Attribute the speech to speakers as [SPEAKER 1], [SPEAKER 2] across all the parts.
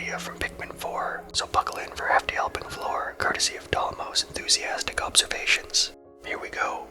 [SPEAKER 1] Piklopedia from Pikmin 4, so buckle in for hefty helping floor, courtesy of Dalmo's enthusiastic observations. Here we go.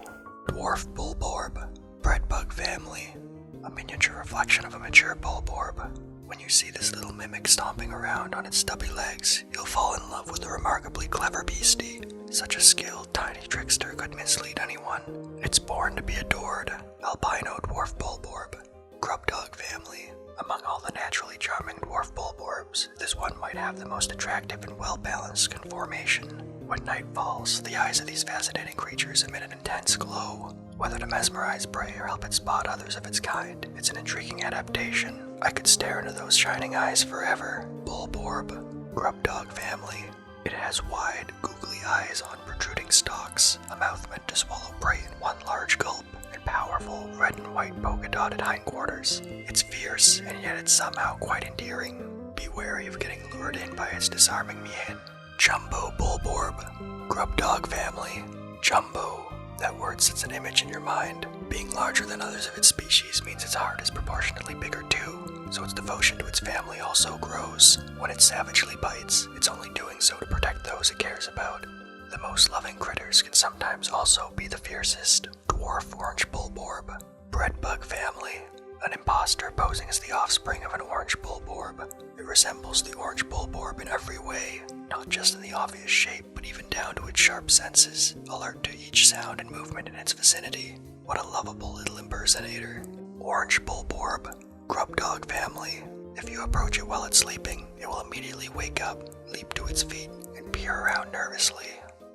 [SPEAKER 1] Dwarf Bulborb, Breadbug family, a miniature reflection of a mature Bulborb. When you see this little mimic stomping around on its stubby legs, you'll fall in love with the remarkably clever beastie. Such a skilled, tiny trickster could mislead anyone. It's born to be adored. Albino Dwarf Bulborb, Grub-dog family. Among all the naturally charming Dwarf Bulborbs, this one might have the most attractive and well-balanced conformation. When night falls, the eyes of these fascinating creatures emit an intense glow. Whether to mesmerize prey or help it spot others of its kind, it's an intriguing adaptation. I could stare into those shining eyes forever. Bulborb, Grub-dog family. It has wide, googly eyes on protruding stalks, a mouth meant to swallow prey in one large gulp, and powerful red and white polka-dotted hindquarters. It's fierce, and yet it's somehow quite endearing. Be wary of getting lured in by its disarming mien. Jumbo Bulborb, Grub-dog family. Jumbo. That word sets an image in your mind. Being larger than others of its species means its heart is proportionately bigger too, so its devotion to its family also grows. When it savagely bites, it's only doing so to protect those it cares about. The most loving critters can sometimes also be the fiercest. Dwarf Orange Bulborb, Breadbug family. An imposter posing as the offspring of an orange Bulborb. It resembles the orange Bulborb in every way, not just in the obvious shape, but even down to its sharp senses, alert to each sound and movement in its vicinity. What a lovable little impersonator. Orange Bulborb, Grub-dog family. If you approach it while it's sleeping, it will immediately wake up, leap to its feet, and peer around nervously.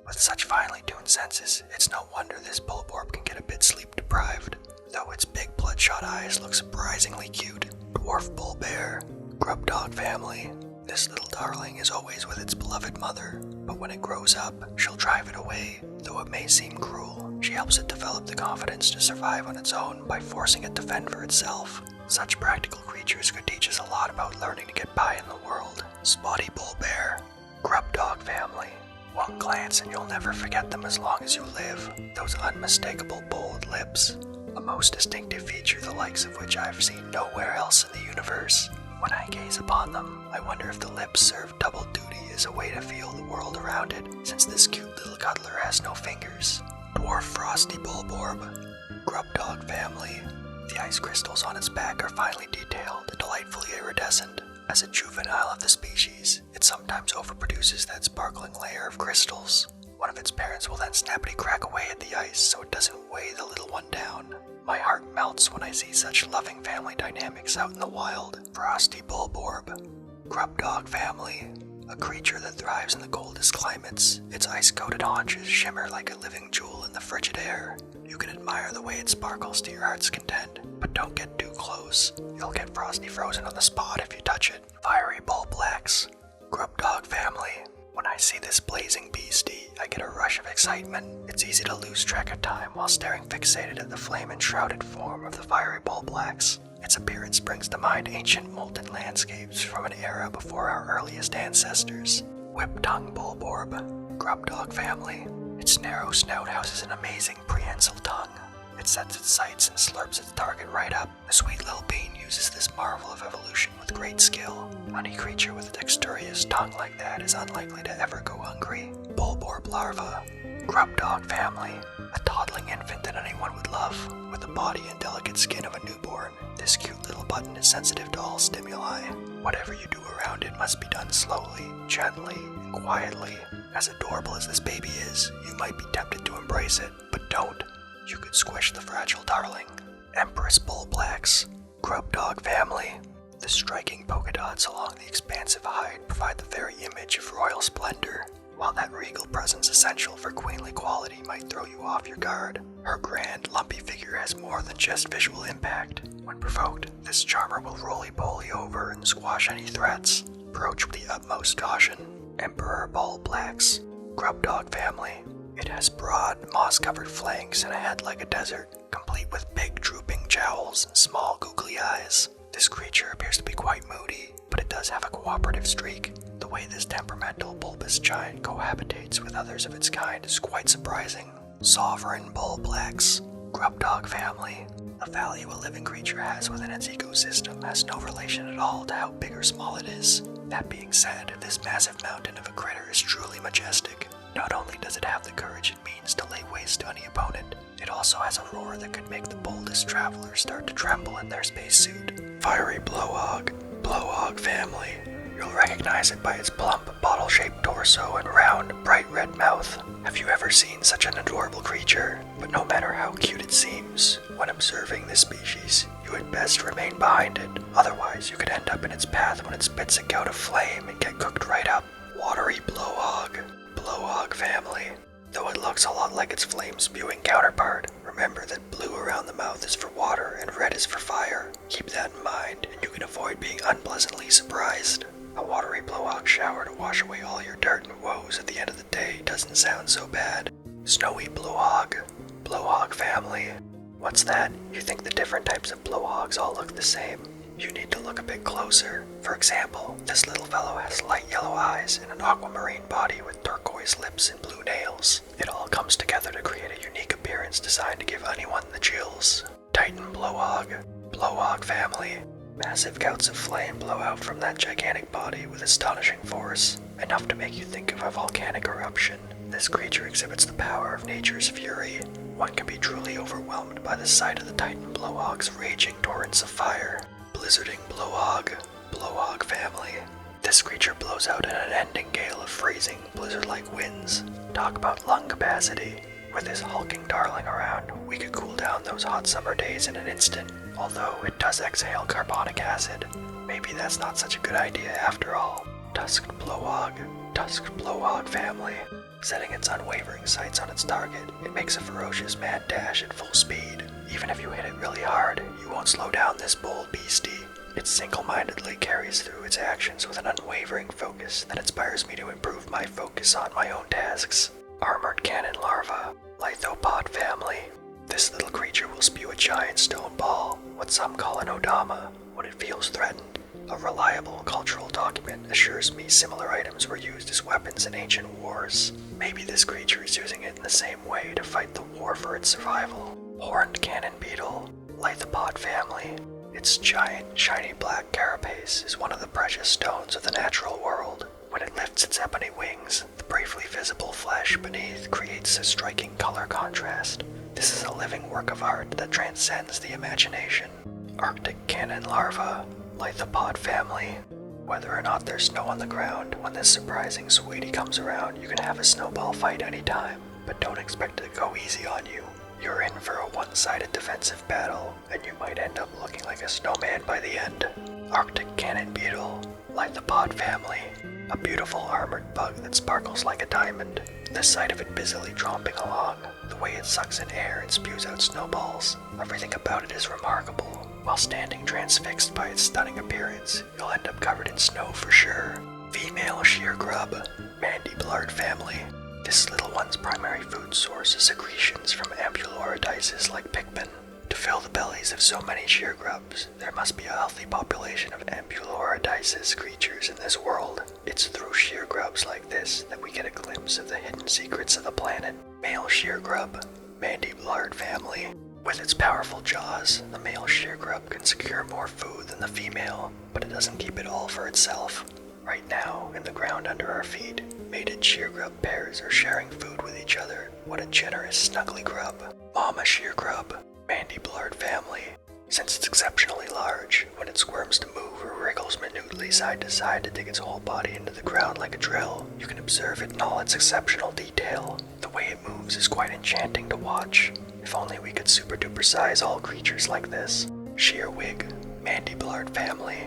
[SPEAKER 1] With such finely tuned senses, it's no wonder this Bulborb can get a bit sleep deprived, though its big bloodshot eyes look surprisingly cute. Dwarf Bulbear, Grub-dog family. This little darling is always with its beloved mother, but when it grows up, she'll drive it away. Though it may seem cruel, she helps it develop the confidence to survive on its own by forcing it to fend for itself. Such practical creatures could teach us a lot about learning to get by in the world. Spotty Bulbear, Grub-dog family. One glance and you'll never forget them as long as you live. Those unmistakable bold lips. A most distinctive feature the likes of which I've seen nowhere else in the universe. When I gaze upon them, I wonder if the lips serve double duty as a way to feel the world around it, since this cute little cuddler has no fingers. Dwarf Frosty Bulborb, Grub-dog family. The ice crystals on its back are finely detailed and delightfully iridescent. As a juvenile of the species, it sometimes overproduces that sparkling layer of crystals. One of its parents will then snappily crack away at the ice so it doesn't weigh the little one down. My heart melts when I see such loving family dynamics out in the wild. Frosty Bulborb, Grub-dog family. A creature that thrives in the coldest climates, its ice-coated haunches shimmer like a living jewel in the frigid air. You can admire the way it sparkles to your heart's content, but don't get too close. You'll get frosty frozen on the spot if you touch it. Fiery Bulblax, Grub-dog family. When I see this blazing beastie, I get a rush of excitement. It's easy to lose track of time while staring fixated at the flame-enshrouded form of the fiery Bulblax. Its appearance brings to mind ancient molten landscapes from an era before our earliest ancestors. Whiptongue Bulborb, Grub-dog family. Its narrow snout houses an amazing prehensile tongue. It sets its sights and slurps its target right up. The sweet little bean uses this marvel of evolution with great skill. Any creature with a dexterous tongue like that is unlikely to ever go hungry. Bulborb Larva, Grub-dog family. A toddling infant that anyone would love. With the body and delicate skin of a newborn, this cute little button is sensitive to all stimuli. Whatever you do around it must be done slowly, gently, and quietly. As adorable as this baby is, you might be tempted to embrace it, but don't. You could squish the fragile darling. Empress Bulblax, Grub-dog family. The striking polka dots along the expansive hide provide the very image of royal splendor. While that regal presence essential for queenly quality might throw you off your guard, her grand, lumpy figure has more than just visual impact. When provoked, this charmer will roly-poly over and squash any threats. Approach with the utmost caution. Emperor Bulblax, Grub-dog family. It has broad, moss-covered flanks and a head like a desert, complete with big, drooping jowls and small, googly eyes. This creature appears to be quite moody, but it does have a cooperative streak. The way this temperamental bulbous giant cohabitates with others of its kind is quite surprising. Sovereign Bulblax, Grub-dog family. The value a living creature has within its ecosystem has no relation at all to how big or small it is. That being said, this massive mountain of a critter is truly majestic. Not only does it have the courage it means to lay waste to any opponent, it also has a roar that could make the boldest travelers start to tremble in their spacesuit. Fiery Blowhog, Blowhog family. You'll recognize it by its plump, bottle-shaped torso and round, bright red mouth. Have you ever seen such an adorable creature? But no matter how cute it seems, when observing this species, you would best remain behind it. Otherwise, you could end up in its path when it spits a gout of flame and get cooked right up. Watery Blowhog, Blowhog family. Though it looks a lot like its flame-spewing counterpart, remember that blue around the mouth is for water and red is for fire. Keep that in mind, and you can avoid being unpleasantly surprised. A watery blowhog shower to wash away all your dirt and woes at the end of the day doesn't sound so bad. Snowy Blowhog, Blowhog family. What's that? You think the different types of blowhogs all look the same? You need to look a bit closer. For example, this little fellow has light yellow eyes and an aquamarine body with turquoise lips and blue nails. It all comes together to create a unique appearance designed to give anyone the chills. Titan Blowhog, Blowhog family. Massive gouts of flame blow out from that gigantic body with astonishing force, enough to make you think of a volcanic eruption. This creature exhibits the power of nature's fury. One can be truly overwhelmed by the sight of the Titan Blowhog's raging torrents of fire. Blizzarding Blowhog, Blowhog family. This creature blows out an unending gale of freezing, blizzard-like winds. Talk about lung capacity. With this hulking darling around, we could cool down those hot summer days in an instant, although it does exhale carbonic acid. Maybe that's not such a good idea after all. Tusked Blowhog, Tusked Blowhog family. Setting its unwavering sights on its target, it makes a ferocious mad dash at full speed. Even if you hit it really hard, you won't slow down this bold beastie. It single-mindedly carries through its actions with an unwavering focus that inspires me to improve my focus on my own tasks. Armored Cannon Larva, Lithopod family. This little creature will spew a giant stone ball, what some call an odama, when it feels threatened. A reliable cultural document assures me similar items were used as weapons in ancient wars. Maybe this creature is using it in the same way to fight the war for its survival. Horned Cannon Beetle, Lithopod family. Its giant, shiny black carapace is one of the precious stones of the natural world. When it lifts its ebony wings, the briefly visible flesh beneath creates a striking color contrast. This is a living work of art that transcends the imagination. Arctic Cannon Larva, Lithopod family. Whether or not there's snow on the ground, when this surprising sweetie comes around, you can have a snowball fight anytime, but don't expect it to go easy on you. You're in for a one-sided defensive battle, and you might end up looking like a snowman by the end. Arctic Cannon Beetle, Lithopod family. A beautiful armored bug that sparkles like a diamond. The sight of it busily tromping along, the way it sucks in air and spews out snowballs, everything about it is remarkable. While standing transfixed by its stunning appearance, you'll end up covered in snow for sure. Female Sheargrub, Mandiblard family. This little one's primary food source is secretions from ampulorodices like Pikmin. To fill the bellies of so many Sheargrubs, there must be a healthy population of ampulorodices creatures in this world. It's through Sheargrubs like this that we get a glimpse of the hidden secrets of the planet. Male Sheargrub, Mandiblard family. With its powerful jaws, the male Sheargrub can secure more food than the female, but it doesn't keep it all for itself. Right now, in the ground under our feet, mated Sheargrub pairs are sharing food with each other. What a generous, snuggly grub. Mama Sheargrub, Mandiblard family. Since it's exceptionally large, when it squirms to move or wriggles minutely side to side to dig its whole body into the ground like a drill, you can observe it in all its exceptional detail. The way it moves is quite enchanting to watch. If only we could super-duper size all creatures like this. Shearwig, Mandiblard family.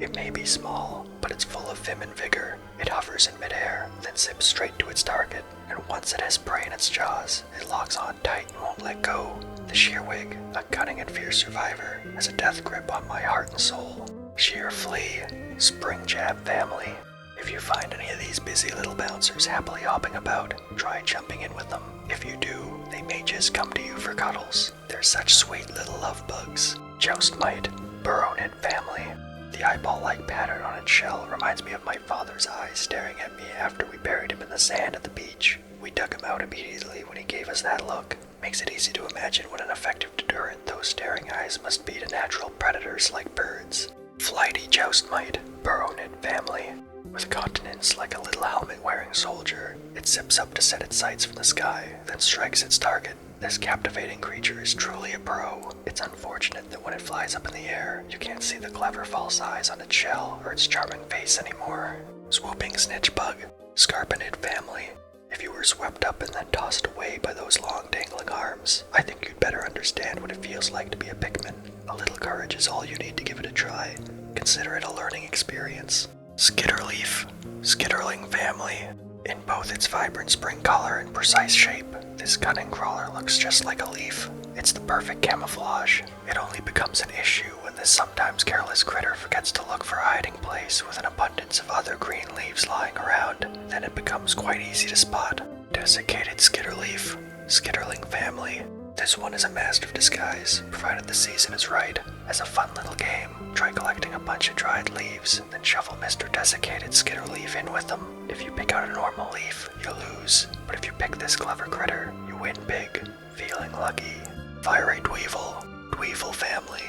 [SPEAKER 1] It may be small, but it's full of vim and vigor. It hovers in midair, then zips straight to its target, and once it has prey in its jaws, it locks on tight and won't let go. The Shearwig, a cunning and fierce survivor, has a death grip on my heart and soul. Shearflea, Springjab family. If you find any of these busy little bouncers happily hopping about, try jumping in with them. If you do, they may just come to you for cuddles. They're such sweet little love bugs. Joustmite, Burrownid family. The eyeball-like pattern on its shell reminds me of my father's eyes staring at me after we buried him in the sand at the beach. We dug him out immediately when he gave us that look. Makes it easy to imagine what an effective deterrent those staring eyes must be to natural predators like birds. Flighty Joustmite, Burrownid family. With continents like a little helmet-wearing soldier, it zips up to set its sights from the sky, then strikes its target. This captivating creature is truly a pro. It's unfortunate that when it flies up in the air, you can't see the clever false eyes on its shell or its charming face anymore. Swooping Snitchbug, Scarpanid family. If you were swept up and then tossed away by those long dangling arms, I think you'd better understand what it feels like to be a Pikmin. A little courage is all you need to give it a try. Consider it a learning experience. Skitter Leaf, Skitterling family. In both its vibrant spring color and precise shape, this cunning crawler looks just like a leaf. It's the perfect camouflage. It only becomes an issue when this sometimes careless critter forgets to look for a hiding place with an abundance of other green leaves lying around. Then it becomes quite easy to spot. Desiccated Skitter Leaf, Skitterling family. This one is a master of disguise, provided the season is right. As a fun little game, try collecting a bunch of dried leaves, then shuffle Mr. Desiccated Skitter Leaf in with them. If you pick out a normal leaf, you lose, but if you pick this clever critter, you win big. Feeling lucky. Fiery Dweevil, Dweevil family.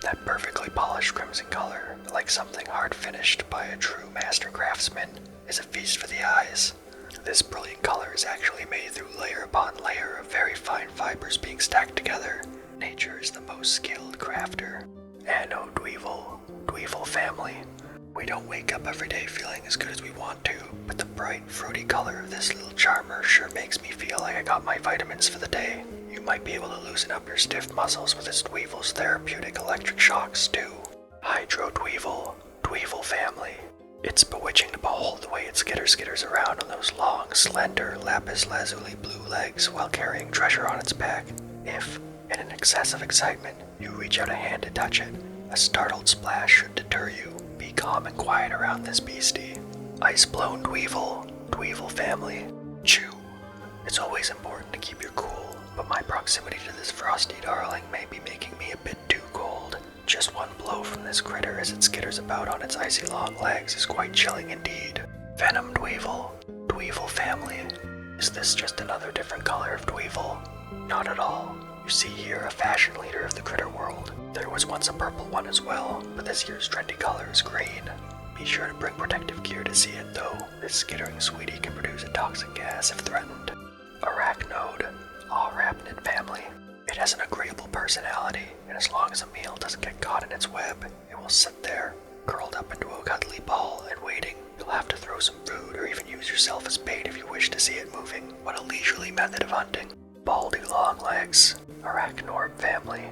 [SPEAKER 1] That perfectly polished crimson color, like something hard finished by a true master craftsman, is a feast for the eyes. This brilliant color is actually made through layer upon layer of very fine fibers being stacked together. Nature is the most skilled crafter. Anode Dweevil, Dweevil family. We don't wake up every day feeling as good as we want to, but the bright, fruity color of this little charmer sure makes me feel like I got my vitamins for the day. You might be able to loosen up your stiff muscles with this Dweevil's therapeutic electric shocks too. Hydro Dweevil, Dweevil family. It's bewitching to behold the way it skitters around on those long, slender, lapis lazuli blue legs while carrying treasure on its back. If, in an excess of excitement, you reach out a hand to touch it, a startled splash should deter you. Be calm and quiet around this beastie. Iceblown Dweevil, Dweevil family. Chew. It's always important to keep your cool, but my proximity to this frosty darling may be making me a bit too cold. Just one blow from this critter as it skitters about on its icy long legs is quite chilling indeed. Venom Dweevil, Dweevil family. Is this just another different color of Dweevil? Not at all. You see here a fashion leader of the critter world. There was once a purple one as well, but this year's trendy color is green. Be sure to bring protective gear to see it though. This skittering sweetie can produce a toxic gas if threatened. Arachnode, Arachnid family. It has an agreeable personality, and as long as a meal doesn't get caught in its web, it will sit there, curled up into a cuddly ball and waiting. You'll have to throw some food or even use yourself as bait if you wish to see it moving. What a leisurely method of hunting. Baldy long legs, Arachnorb family.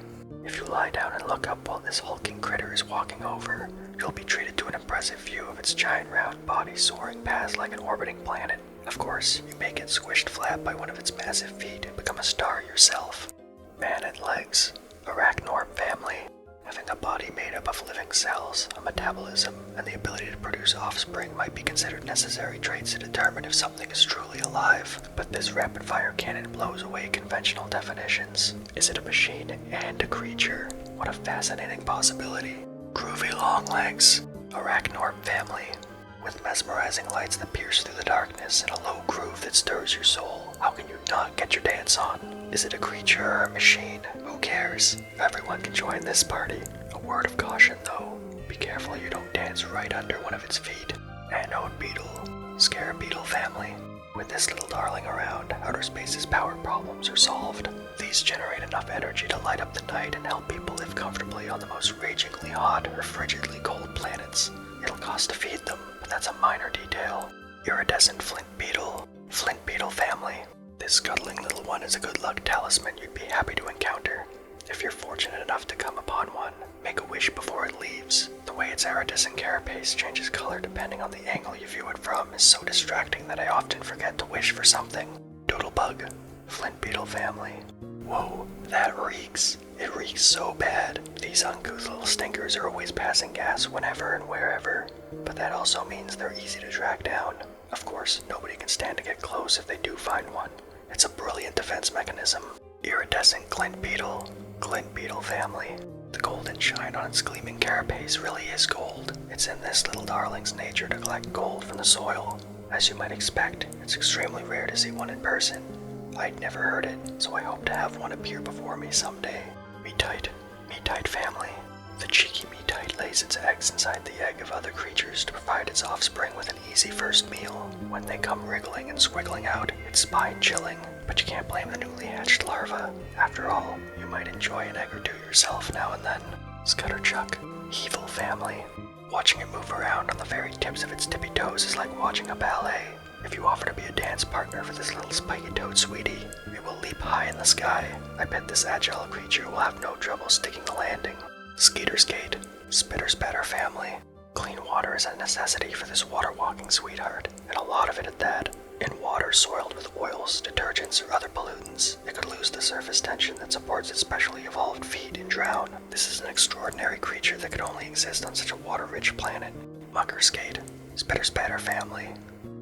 [SPEAKER 1] If you lie down and look up while this hulking critter is walking over, you'll be treated to an impressive view of its giant round body soaring past like an orbiting planet. Of course, you may get squished flat by one of its massive feet and become a star yourself. Man-and legs, Arachnorb family. Having a body made up of living cells, a metabolism, and the ability to produce offspring might be considered necessary traits to determine if something is truly alive. But this rapid-fire cannon blows away conventional definitions. Is it a machine and a creature? What a fascinating possibility. Groovy long legs, Arachnorb family. With mesmerizing lights that pierce through the darkness and a low groove that stirs your soul, how can you not get your dance on? Is it a creature or a machine? Who cares? Everyone can join this party. A word of caution though, be careful you don't dance right under one of its feet. Anode Beetle, Scare Beetle family. With this little darling around, outer space's power problems are solved. These generate enough energy to light up the night and help people live comfortably on the most ragingly hot or frigidly cold planets. It'll cost to feed them, but that's a minor detail. Iridescent Flint Beetle, Flint Beetle family. This scuttling little one is a good luck talisman you'd be happy to encounter. If you're fortunate enough to come upon one, make a wish before it leaves. The way its iridescent carapace changes color depending on the angle you view it from is so distracting that I often forget to wish for something. Doodlebug, Flint Beetle family. Whoa, that reeks. It reeks so bad. These uncouth little stinkers are always passing gas whenever and wherever, but that also means they're easy to track down. Of course, nobody can stand to get close if they do find one. It's a brilliant defense mechanism. Iridescent Glint Beetle, Glint Beetle family. The golden shine on its gleaming carapace really is gold. It's in this little darling's nature to collect gold from the soil. As you might expect, it's extremely rare to see one in person. I'd never heard it, so I hope to have one appear before me someday. Meatite family. The cheeky Meatite lays its eggs inside the egg of other creatures to provide its offspring with an easy first meal. When they come wriggling and squiggling out, it's spine-chilling, but you can't blame the newly hatched larva. After all, you might enjoy an egg or two yourself now and then. Scutterchuck, evil family. Watching it move around on the very tips of its tippy toes is like watching a ballet. If you offer to be a dance partner for this little spiky-toed sweetie, it will leap high in the sky. I bet this agile creature will have no trouble sticking the landing. Skate, Spitter-Spatter family. Clean water is a necessity for this water-walking sweetheart, and a lot of it at that. In water soiled with oils, detergents, or other pollutants, it could lose the surface tension that supports its specially evolved feet and drown. This is an extraordinary creature that could only exist on such a water-rich planet. Muckerskate, Spitter-Spatter family.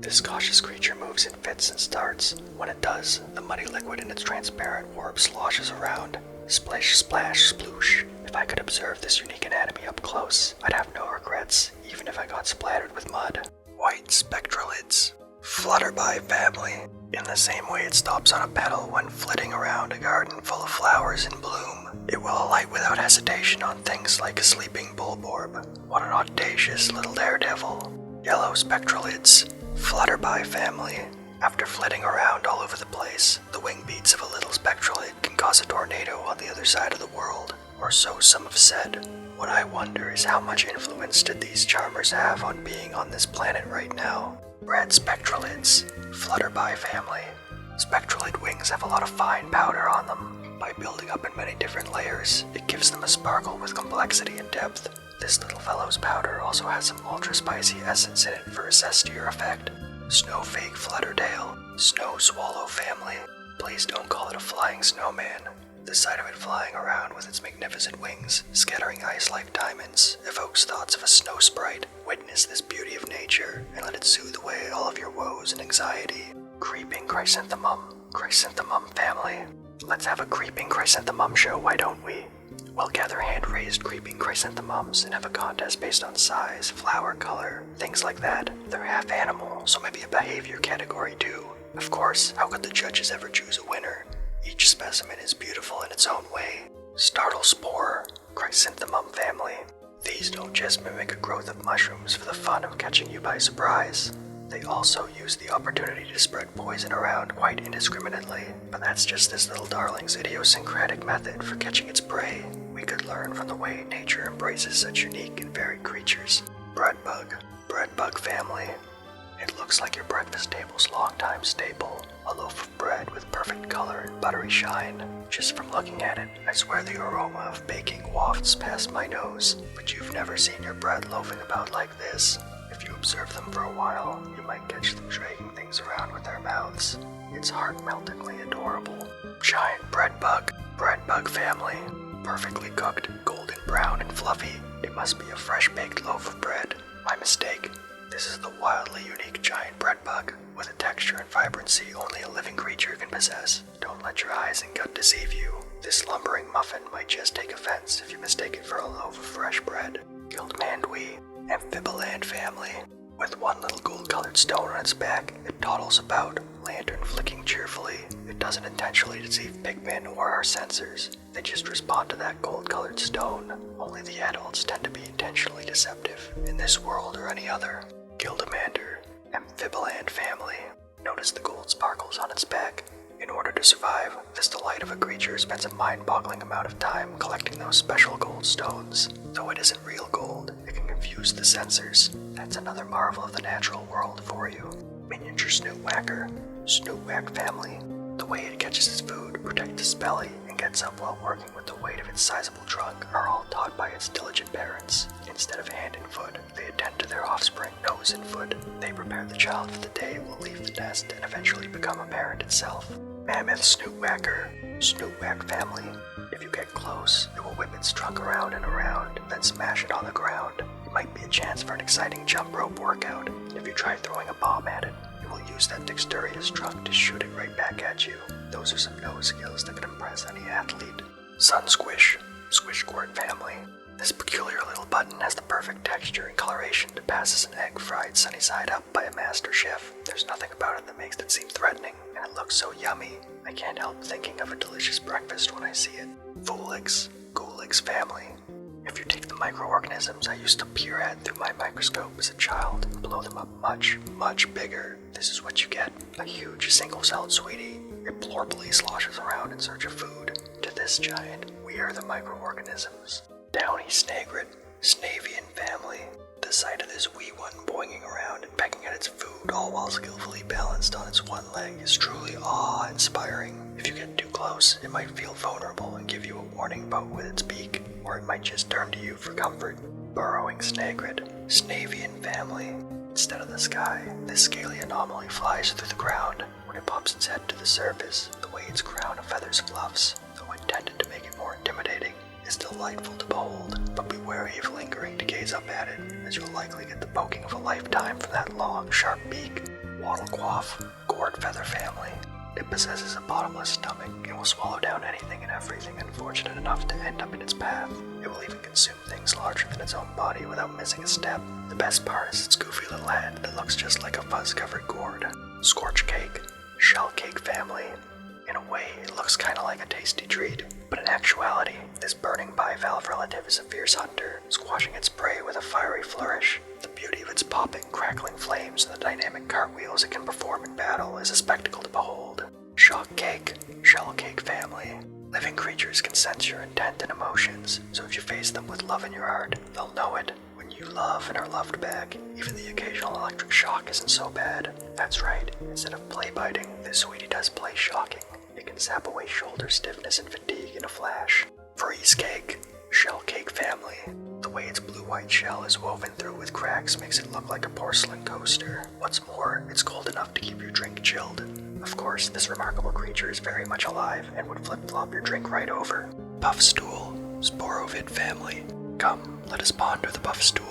[SPEAKER 1] This cautious creature moves in fits and starts. When it does, the muddy liquid in its transparent orb sloshes around. Splish, splash, sploosh. If I could observe this unique anatomy up close, I'd have no regrets, even if I got splattered with mud. White spectralids. Flutterby family. In the same way it stops on a petal when flitting around a garden full of flowers in bloom, it will alight without hesitation on things like a sleeping Bulborb. What an audacious little daredevil. Yellow spectralids. Flutterby family. After flitting around all over the place, the wing beats of a little spectralid can cause a tornado on the other side of the world, or so some have said. What I wonder is how much influence did these charmers have on being on this planet right now? Red spectralids, Flutterby family. Spectralid wings have a lot of fine powder on them. By building up in many different layers, it gives them a sparkle with complexity and depth. This little fellow's powder also has some ultra-spicy essence in it for a zestier effect. Snowfake Flutterdale, Snow Swallow family. Please don't call it a flying snowman. The sight of it flying around with its magnificent wings, scattering ice like diamonds, evokes thoughts of a snow sprite. Witness this beauty of nature, and let it soothe away all of your woes and anxiety. Creeping Chrysanthemum family. Let's have a creeping chrysanthemum show, why don't we? We'll gather hand-raised creeping chrysanthemums and have a contest based on size, flower color, things like that. They're half animal, so maybe a behavior category too. Of course, how could the judges ever choose a winner? Each specimen is beautiful in its own way. Startle Spore, Chrysanthemum family. These don't just mimic a growth of mushrooms for the fun of catching you by surprise. They also use the opportunity to spread poison around quite indiscriminately, but that's just this little darling's idiosyncratic method for catching its prey. We could learn from the way nature embraces such unique and varied creatures. Breadbug family. It looks like your breakfast table's longtime staple, a loaf of bread with perfect color and buttery shine. Just from looking at it, I swear the aroma of baking wafts past my nose, but you've never seen your bread loafing about like this. If you observe them for a while, you might catch them dragging things around with their mouths. It's heart-meltingly adorable. Giant Breadbug family. Perfectly cooked, golden brown and fluffy. It must be a fresh-baked loaf of bread. My mistake. This is the wildly unique giant breadbug, with a texture and vibrancy only a living creature can possess. Don't let your eyes and gut deceive you. This lumbering muffin might just take offense if you mistake it for a loaf of fresh bread. Guildmandwee, Amphibian-like family. With one little gold-colored stone on its back, it toddles about, lantern flicking cheerfully. It doesn't intentionally deceive Pikmin or our sensors. They just respond to that gold-colored stone. Only the adults tend to be intentionally deceptive, in this world or any other. Guildamander, Amphibian family. Notice the gold sparkles on its back. In order to survive, this delight of a creature spends a mind-boggling amount of time collecting those special gold stones. Though it isn't real gold, it can confuse the sensors. That's another marvel of the natural world for you. Miniature Snootwhack family. The way it catches its food, protects its belly, and gets up while working with the weight of its sizable trunk are all taught by its diligent parents. Instead of hand and foot, they attend to their offspring nose and foot. They prepare the child for the day it will leave the nest and eventually become a parent itself. Mammoth Snootwhack family. If you get close, it will whip its trunk around and around, then smash it on the ground. It might be a chance for an exciting jump rope workout. If you try throwing a bomb at it, it will use that dexterous trunk to shoot it right back at you. Those are some nose skills that could impress any athlete. Squishquart family. This peculiar little button has the perfect texture and coloration to pass as an egg fried sunny side up by a master chef. There's nothing about it that makes it seem threatening, and it looks so yummy. I can't help thinking of a delicious breakfast when I see it. Goolix family. If you take the microorganisms I used to peer at through my microscope as a child and blow them up much, much bigger, this is what you get. A huge single-celled sweetie. It plorpily sloshes around in search of food. To this giant, we are the microorganisms. Downy Snagret, Snavian family. The sight of this wee one boinging around and pecking at its food, all while skillfully balanced on its one leg, is truly awe-inspiring. If you get too close, it might feel vulnerable and give you a warning poke with its beak, or it might just turn to you for comfort. Burrowing Snagret, Snavian family. Instead of the sky, this scaly anomaly flies through the ground. When it pops its head to the surface, the way its crown of feathers fluffs, though intended to make it more intimidating, is delightful to behold, but be wary of lingering to gaze up at it, as you'll likely get the poking of a lifetime from that long, sharp beak. Wattlequaff, Gourd Feather family. It possesses a bottomless stomach and will swallow down anything and everything unfortunate enough to end up in its path. It will even consume things larger than its own body without missing a step. The best part is its goofy little head that looks just like a fuzz-covered gourd. Scorchcake, Shellcake family. In a way, it looks kinda like a tasty treat, but in actuality, this burning bivalve relative is a fierce hunter, squashing its prey with a fiery flourish. The beauty of its popping, crackling flames and the dynamic cartwheels it can perform in battle is a spectacle to behold. Shockcake, Shellcake family. Living creatures can sense your intent and emotions, so if you face them with love in your heart, they'll know it. When you love and are loved back, even the occasional electric shock isn't so bad. That's right, instead of play biting, this sweetie does play shocking. It can sap away shoulder stiffness and fatigue in a flash. Freeze cake, Shellcake family. The way its blue-white shell is woven through with cracks makes it look like a porcelain coaster. What's more, it's cold enough to keep your drink chilled. Of course, this remarkable creature is very much alive and would flip-flop your drink right over. Puffstool, Sporovid family. Come, let us ponder the puffstool.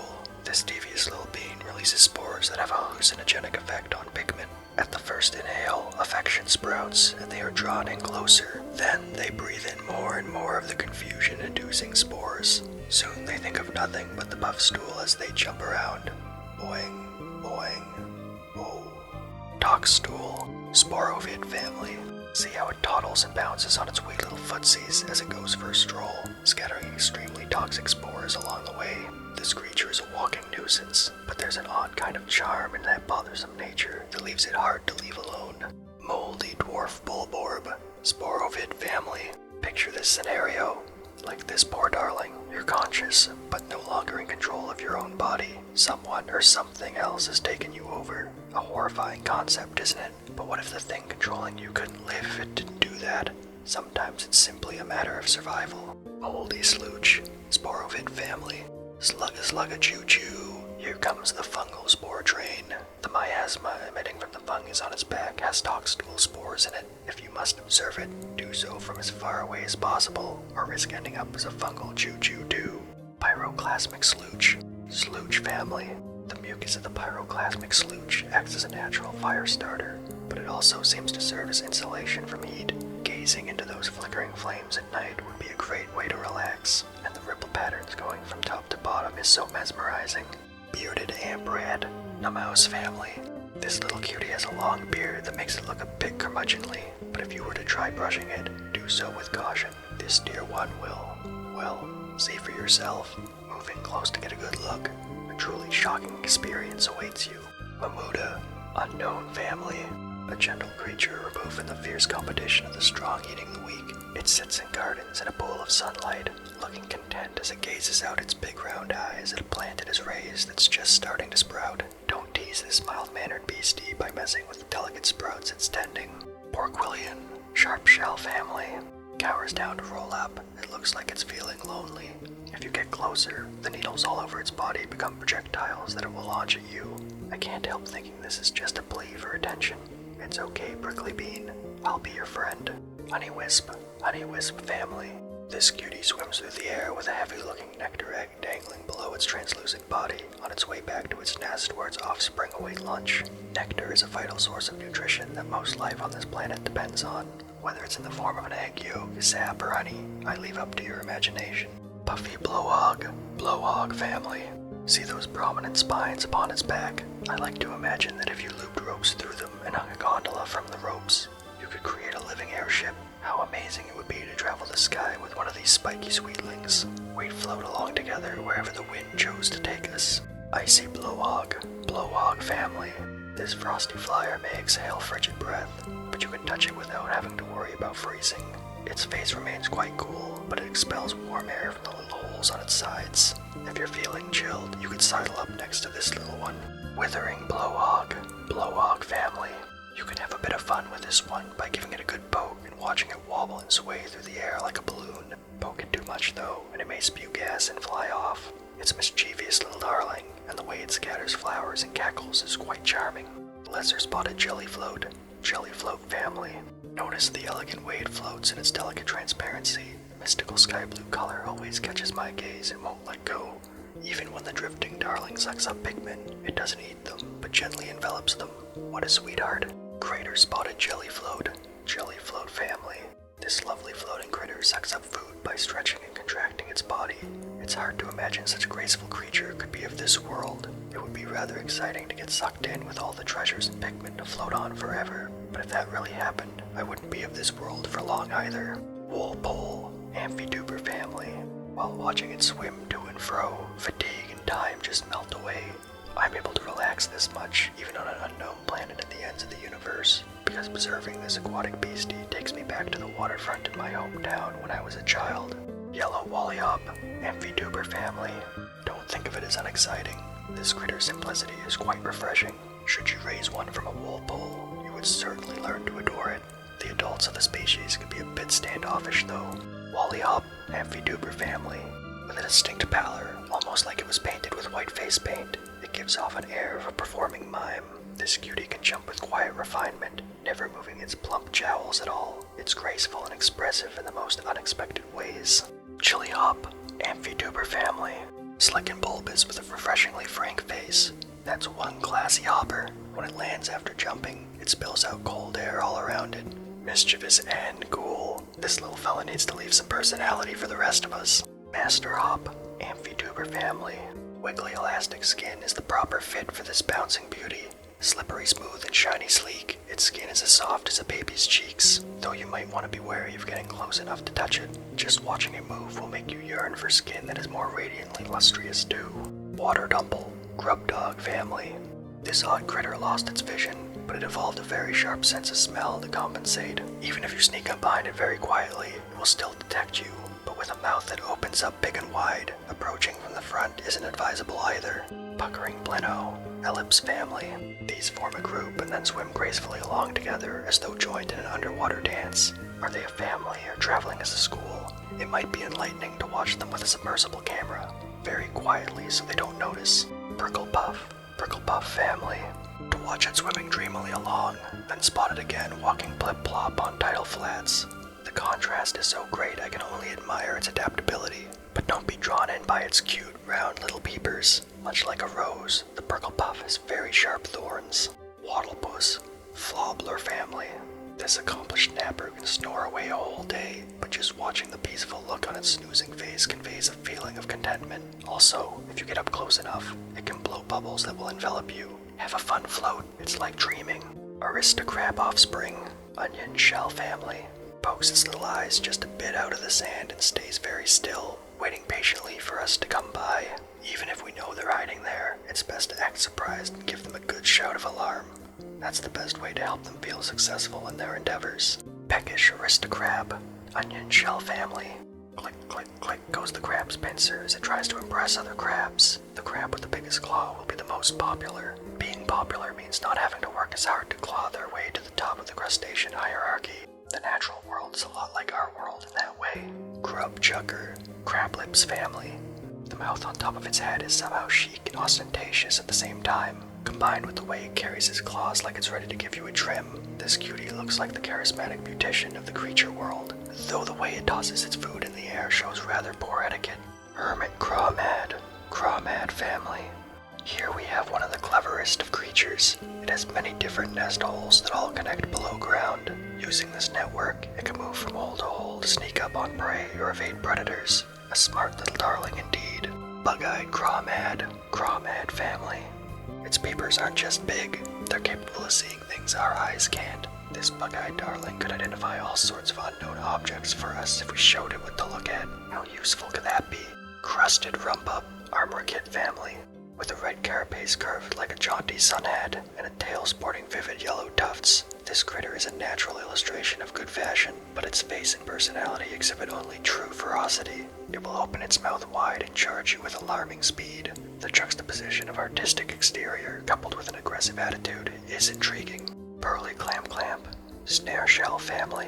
[SPEAKER 1] This devious little bean releases spores that have a hallucinogenic effect on Pikmin. At the first inhale, affection sprouts, and they are drawn in closer. Then they breathe in more and more of the confusion-inducing spores. Soon they think of nothing but the puffstool as they jump around. Boing, boing, oh. Toxstool, Sporovid family. See how it toddles and bounces on its wee little footsies as it goes for a stroll, scattering extremely toxic spores along the way. This creature is a walking nuisance, but there's an odd kind of charm in that bothersome nature that leaves it hard to leave alone. Moldy Dwarf Bulborb, Sporovid family. Picture this scenario. Like this poor darling, you're conscious, but no longer in control of your own body. Someone or something else has taken you over. A horrifying concept, isn't it? But what if the thing controlling you couldn't live if it didn't do that? Sometimes it's simply a matter of survival. Moldy Slooch, Sporovid family. Slugga slugga choo choo. Here comes the fungal spore train. The miasma emitting from the fungus on its back has toxstool spores in it. If you must observe it, do so from as far away as possible, or risk ending up as a fungal choo choo too. Pyroclasmic Slooch, Slooch family. The mucus of the pyroclasmic slooch acts as a natural fire starter, but it also seems to serve as insulation from heat. Gazing into those flickering flames at night would be a great way to relax, and the ripple patterns going from top to bottom is so mesmerizing. Bearded Ambrad, the mouse family. This little cutie has a long beard that makes it look a bit curmudgeonly, but if you were to try brushing it, do so with caution. This dear one will, well, see for yourself. Move in close to get a good look. A truly shocking experience awaits you. Mamuda, unknown family. A gentle creature removed from the fierce competition of the strong eating the weak. It sits in gardens in a pool of sunlight, looking content as it gazes out its big round eyes at a plant it has raised that's just starting to sprout. Don't tease this mild-mannered beastie by messing with the delicate sprouts it's tending. Porquillian, Sharpshell family. Cowers down to roll up. It looks like it's feeling lonely. If you get closer, the needles all over its body become projectiles that it will launch at you. I can't help thinking this is just a plea for attention. It's okay, Prickly Bean. I'll be your friend. Honeywisp family. This cutie swims through the air with a heavy-looking nectar egg dangling below its translucent body on its way back to its nest where its offspring await lunch. Nectar is a vital source of nutrition that most life on this planet depends on. Whether it's in the form of an egg yolk, sap, or honey, I leave up to your imagination. Puffy Blowhog family. See those prominent spines upon its back? I like to imagine that if you looped ropes through them and hung a gondola from the ropes, you could create a living airship. How amazing it would be to travel the sky with one of these spiky sweetlings. We'd float along together wherever the wind chose to take us. Icy Blowhog, Blowhog family. This frosty flyer may exhale frigid breath, but you can touch it without having to worry about freezing. Its face remains quite cool, but it expels warm air from the little holes on its sides. If you're feeling chilled, you could sidle up next to this little one. Withering Blowhog, Blowhog family. You can have a bit of fun with this one by giving it a good poke and watching it wobble and sway through the air like a balloon. Poke it too much though, and it may spew gas and fly off. It's a mischievous little darling, and the way it scatters flowers and cackles is quite charming. Lesser spotted Jellyfloat, Jellyfloat family. Notice the elegant way it floats and its delicate transparency. The mystical sky blue color always catches my gaze and won't let go. Even when the drifting darling sucks up Pikmin, it doesn't eat them, but gently envelops them. What a sweetheart. Crater spotted Jellyfloat, Jellyfloat family. This lovely floating critter sucks up food by stretching and contracting its body. It's hard to imagine such a graceful creature could be of this world. It would be rather exciting to get sucked in with all the treasures and Pikmin to float on forever. But if that really happened, I wouldn't be of this world for long either. Woolpole, Amphiduper family. While watching it swim to and fro, fatigue and time just melt away. I'm able to relax this much, even on an unknown planet at the ends of the universe, because observing this aquatic beastie takes me back to the waterfront in my hometown when I was a child. Yellow Wallyhop, Amphiduper family. Don't think of it as unexciting. This critter's simplicity is quite refreshing. Should you raise one from a woolpole, you would certainly learn to adore it. The adults of the species can be a bit standoffish though. Wallyhop, Amphiduper family. With a distinct pallor, almost like it was painted with white face paint, it gives off an air of a performing mime. This cutie can jump with quiet refinement, never moving its plump jowls at all. It's graceful and expressive in the most unexpected ways. Chillyhop, Amphiduper family. Slick and bulbous with a refreshingly frank face. That's one classy hopper. When it lands after jumping, it spills out cold air all around it. Mischievous and cool. This little fella needs to leave some personality for the rest of us. Master Hop, Amphiduper family. Wiggly elastic skin is the proper fit for this bouncing beauty. Slippery smooth and shiny sleek, its skin is as soft as a baby's cheeks, though you might want to be wary of getting close enough to touch it. Just watching it move will make you yearn for skin that is more radiantly lustrous too. Water Dumple, Grub-dog family. This odd critter lost its vision, but it evolved a very sharp sense of smell to compensate. Even if you sneak up behind it very quietly, it will still detect you. But with a mouth that opens up big and wide, approaching from the front isn't advisable either. Puckering Blino, Ellipse family. These form a group and then swim gracefully along together as though joined in an underwater dance. Are they a family or traveling as a school? It might be enlightening to watch them with a submersible camera, very quietly so they don't notice. Pricklepuff family. To watch it swimming dreamily along, then spot it again walking plip-plop on tidal flats. The contrast is so great I can only admire its adaptability, but don't be drawn in by its cute, round little peepers. Much like a rose, the Pricklepuff has very sharp thorns. Wattlepuss, Flobler family. This accomplished napper can snore away a whole day, but just watching the peaceful look on its snoozing face conveys a feeling of contentment. Also, if you get up close enough, it can blow bubbles that will envelop you. Have a fun float, it's like dreaming. Aristocrab offspring, Onion Shell family. Pokes its little eyes just a bit out of the sand and stays very still, waiting patiently for us to come by. Even if we know they're hiding there, it's best to act surprised and give them a good shout of alarm. That's the best way to help them feel successful in their endeavors. Peckish Aristocrab, Onion Shell family. Click, click, click goes the crab's pincer as it tries to impress other crabs. The crab with the biggest claw will be the most popular. Being popular means not having to work as hard to claw their way to the top of the crustacean hierarchy. The natural world is a lot like our world in that way. Grub-chucker, Crablips family. The mouth on top of its head is somehow chic and ostentatious at the same time. Combined with the way it carries its claws like it's ready to give you a trim, this cutie looks like the charismatic beautician of the creature world, though the way it tosses its food in the air shows rather poor etiquette. Hermit Crawmad family. Here we have one of the cleverest of creatures. It has many different nest holes that all connect below ground. Using this network, it can move from hole to hole to sneak up on prey or evade predators. A smart little darling indeed. Bug-eyed Crawmad family. Its peepers aren't just big, they're capable of seeing things our eyes can't. This bug-eyed darling could identify all sorts of unknown objects for us if we showed it what to look at. How useful could that be? Crusted Rumpup, Armorkit family, with a red carapace curved like a jaunty sun hat and a tail sporting vivid yellow tufts. This critter is a natural illustration of good fashion, but its face and personality exhibit only true ferocity. It will open its mouth wide and charge you with alarming speed. The juxtaposition of artistic exterior coupled with an aggressive attitude is intriguing. Pearly Clamp, Snare Shell family.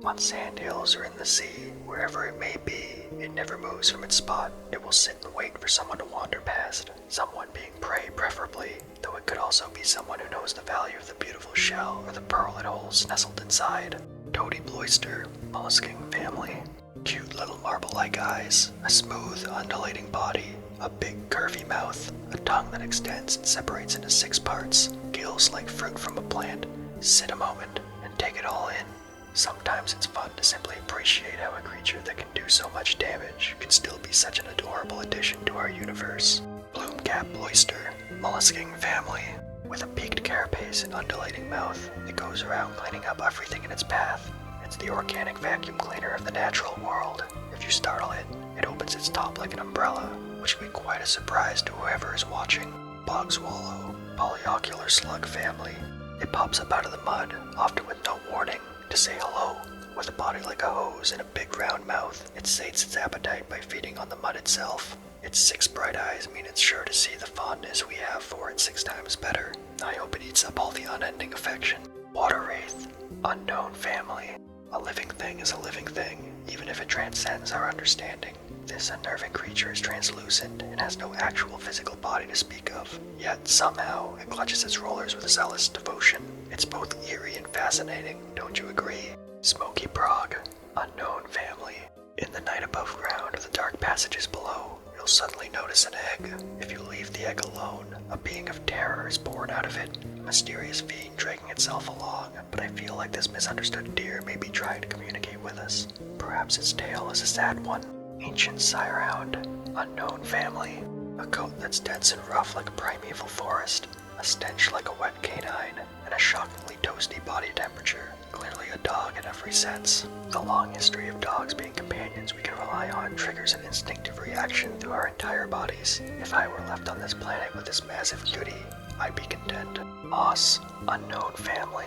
[SPEAKER 1] On sand hills or in the sea, wherever it may be, it never moves from its spot. It will sit and wait for someone to wander past, someone being prey preferably, though it could also be someone who knows the value of the beautiful shell or the pearl it holds nestled inside. Toady Bloister, Mollusking family. Cute little marble-like eyes, a smooth, undulating body, a big curvy mouth, a tongue that extends and separates into 6 parts, gills like fruit from a plant. Sit a moment and take it all in. Sometimes it's fun to simply appreciate how a creature that can do so much damage can still be such an adorable addition to our universe. Bloomcap Bloister, Mollusking family. With a peaked carapace and undulating mouth, it goes around cleaning up everything in its path. It's the organic vacuum cleaner of the natural world. If you startle it, it opens its top like an umbrella, which will be quite a surprise to whoever is watching. Bog Swallow, Polyocular slug family. It pops up out of the mud, often with no warning, to say hello. With a body like a hose and a big round mouth, it sates its appetite by feeding on the mud itself. Its 6 bright eyes mean it's sure to see the fondness we have for it 6 times better. I hope it eats up all the unending affection. Water Wraith, Unknown family. A living thing is a living thing, even if it transcends our understanding. This unnerving creature is translucent and has no actual physical body to speak of, yet somehow it clutches its rollers with zealous devotion. It's both eerie and fascinating, don't you agree? Smoky Brog, Unknown family. In the night above ground or the dark passages below, you'll suddenly notice an egg. If you leave the egg alone, a being of terror is born out of it, a mysterious fiend dragging itself along, but I feel like this misunderstood deer may be trying to communicate with us. Perhaps its tale is a sad one. Ancient Sirehound, Unknown family. A coat that's dense and rough like a primeval forest, a stench like a wet canine, and a shockingly toasty body temperature. Clearly a dog in every sense. The long history of dogs being companions we can rely on triggers an instinctive reaction through our entire bodies. If I were left on this planet with this massive cutie, I'd be content. Moss, Unknown family.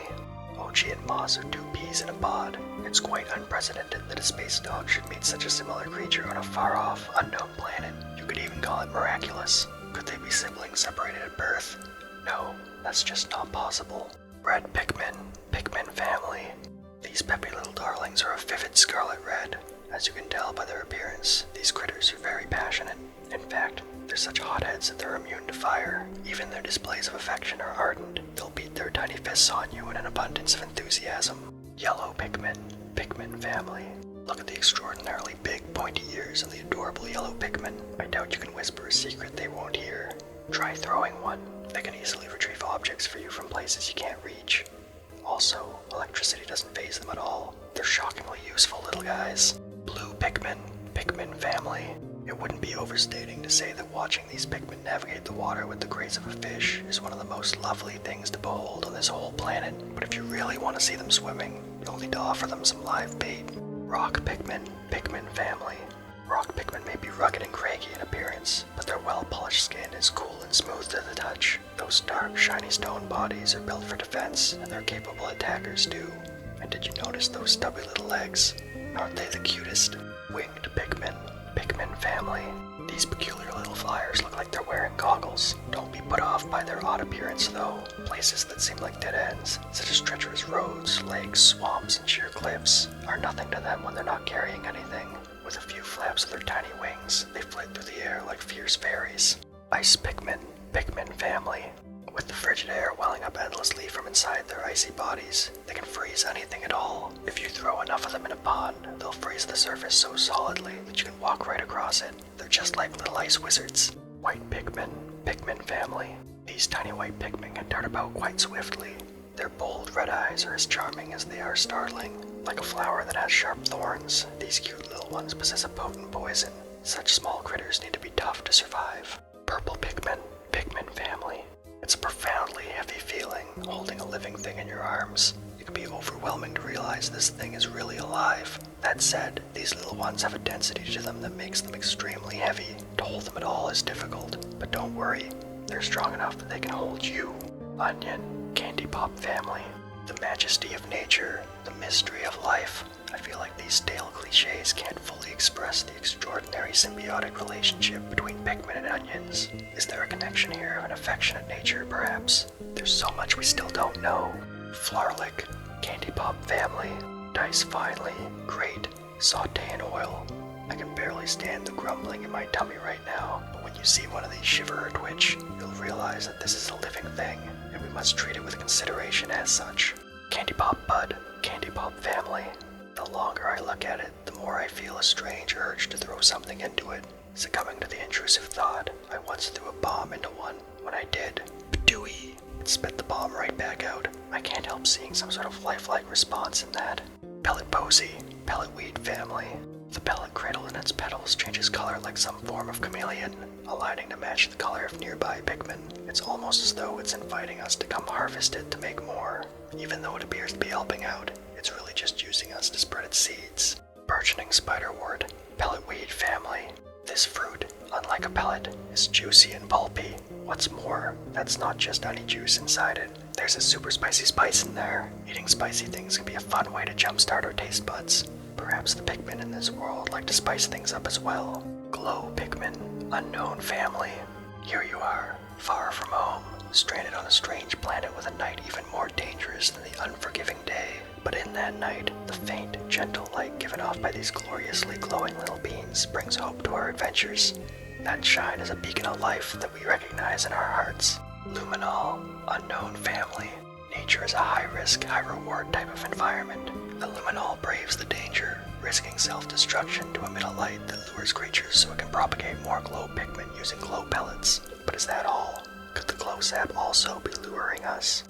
[SPEAKER 1] Ochi and Moss are 2 peas in a pod. It's quite unprecedented that a space dog should meet such a similar creature on a far-off, unknown planet. You could even call it miraculous. Could they be siblings separated at birth? No, that's just not possible. Red Pikmin family. These peppy little darlings are a vivid scarlet red. As you can tell by their appearance, these critters are very passionate. In fact, they're such hotheads that they're immune to fire. Even their displays of affection are ardent. They'll beat their tiny fists on you in an abundance of enthusiasm. Yellow Pikmin family. Look at the extraordinarily big, pointy ears on the adorable yellow Pikmin. I doubt you can whisper a secret they won't hear. Try throwing one. They can easily retrieve objects for you from places you can't reach. Also, electricity doesn't faze them at all. They're shockingly useful little guys. Blue Pikmin family. It wouldn't be overstating to say that watching these Pikmin navigate the water with the grace of a fish is one of the most lovely things to behold on this whole planet. But if you really want to see them swimming, you'll need to offer them some live bait. Rock Pikmin family. Rock Pikmin may be rugged and craggy in appearance, but their well-polished skin is cool and smooth to the touch. Those dark, shiny stone bodies are built for defense, and they're capable attackers too. And did you notice those stubby little legs? Aren't they the cutest? Winged Pikmin family. These peculiar little flyers look like they're wearing goggles. Don't be put off by their odd appearance though. Places that seem like dead ends, such as treacherous roads, lakes, swamps, and sheer cliffs, are nothing to them when they're not carrying anything. With a few flaps of their tiny wings, they flit through the air like fierce fairies. Ice Pikmin family. With the frigid air welling up endlessly from inside their icy bodies, they can freeze anything at all. If you throw enough of them in a pond, they'll freeze the surface so solidly that you can walk right across it. They're just like little ice wizards. White Pikmin family. These tiny white Pikmin can dart about quite swiftly. Their bold red eyes are as charming as they are startling. Like a flower that has sharp thorns, these cute little ones possess a potent poison. Such small critters need to be tough to survive. Purple Pikmin family. It's a profoundly heavy feeling, holding a living thing in your arms. You can be overwhelming to realize this thing is really alive. That said, these little ones have a density to them that makes them extremely heavy. To hold them at all is difficult, but don't worry, they're strong enough that they can hold you. Onion, Candy Pop family. The majesty of nature, the mystery of life. I feel like these stale cliches can't fully express the extraordinary symbiotic relationship between Pikmin and onions. Is there a connection here of an affectionate nature, perhaps? There's so much we still don't know. Flarlick, Candy Pop family. Dice finely, grate, saute in oil. I can barely stand the grumbling in my tummy right now, but when you see one of these shiver or twitch, you'll realize that this is a living thing, and we must treat it with consideration as such. Candy Pop Bud, Candy Pop family. The longer I look at it, the more I feel a strange urge to throw something into it. Succumbing to the intrusive thought, I once threw a bomb into one. When I did, badooey, it spit the bomb right back out. I can't help seeing some sort of lifelike response in that. Pellet Posy, Pelletweed family. The pellet cradle in its petals changes color like some form of chameleon, aligning to match the color of nearby Pikmin. It's almost as though it's inviting us to come harvest it to make more. Even though it appears to be helping out, it's really just using us to spread its seeds. Burgeoning Spiderwort, Pelletweed family. This fruit, unlike a pellet, is juicy and pulpy. What's more, that's not just honey juice inside it. There's a super spicy spice in there. Eating spicy things can be a fun way to jumpstart our taste buds. Perhaps the Pikmin in this world like to spice things up as well. Glow Pikmin, unknown family. Here you are, far from home, stranded on a strange planet with a night even more dangerous than the unforgiving day. But in that night, the faint, gentle light given off by these gloriously glowing little beings brings hope to our adventures. That shine is a beacon of life that we recognize in our hearts. Luminol, unknown family. Nature is a high-risk, high-reward type of environment. The Luminol braves the danger, risking self-destruction to emit a light that lures creatures so it can propagate more glow Pikmin using glow pellets. But is that all? Could the glow sap also be luring us?